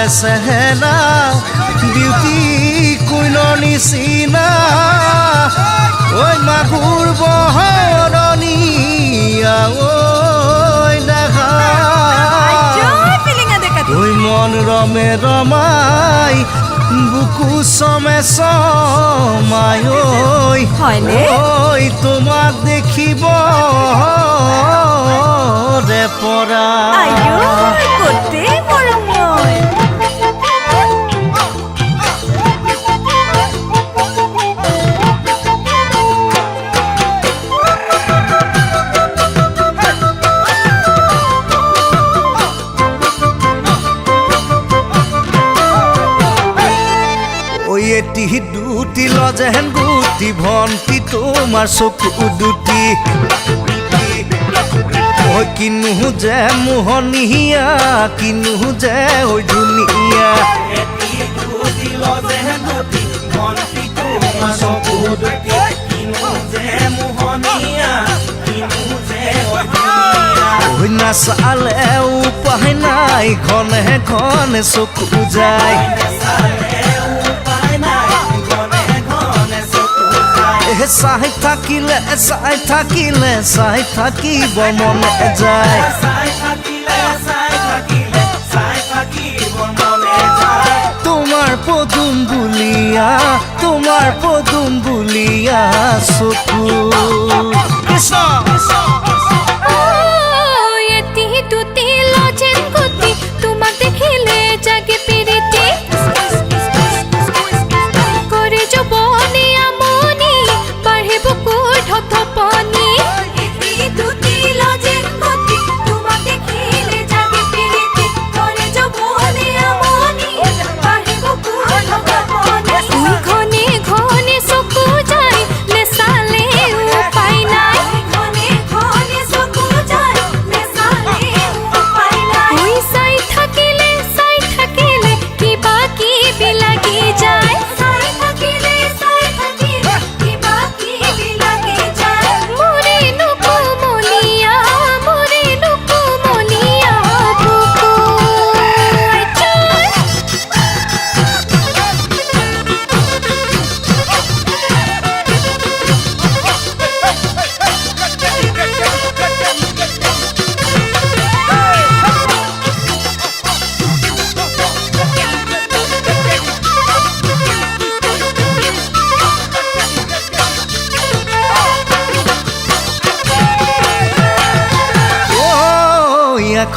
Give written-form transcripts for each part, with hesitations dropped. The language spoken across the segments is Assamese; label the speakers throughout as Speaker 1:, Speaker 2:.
Speaker 1: চেহেৰা বিউটি কুইনৰ নিচিনা ঐ মাগুৰ বহৰণীয়া ঐ দেখা ঐ মন ৰমে ৰমাই বুকু চমে চমাই ঐ তোমাক দেখিব ৰে পৰা এটি দুটি লজেন গুটি ভন্টি তোমাৰ চকু দুটি ঐ কিনো যে মোহনীয়া কিনো যে ঐ ধুনীয়া ঐ নাচালে উপায় নাই ঘনে ঘনে চকু যায় চাই থাকিলে চাই থাকিব মনে যায় তোমাৰ পদুম বুলিয়া চকু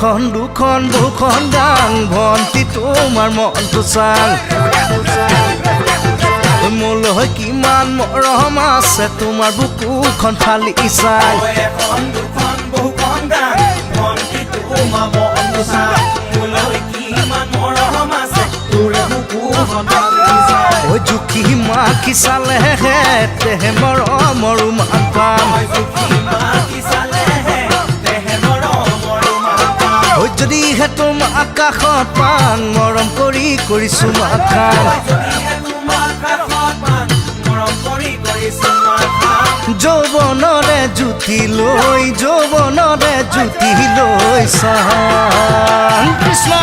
Speaker 1: এখন দুখন দুখন গান ভন্টি তোমাৰ মনটো চাং মোলৈ কিমান মৰম আছে তোমাৰ বুকুখন ফালি চাং ঐ জুখি মাখি চালেহে তেহে মৰমৰ মান পাম যদিহে তোমাক আকাশত পান মৰম কৰি চুমাখান যৌৱনৰে জুতি লৈ চাং কৃষ্ণ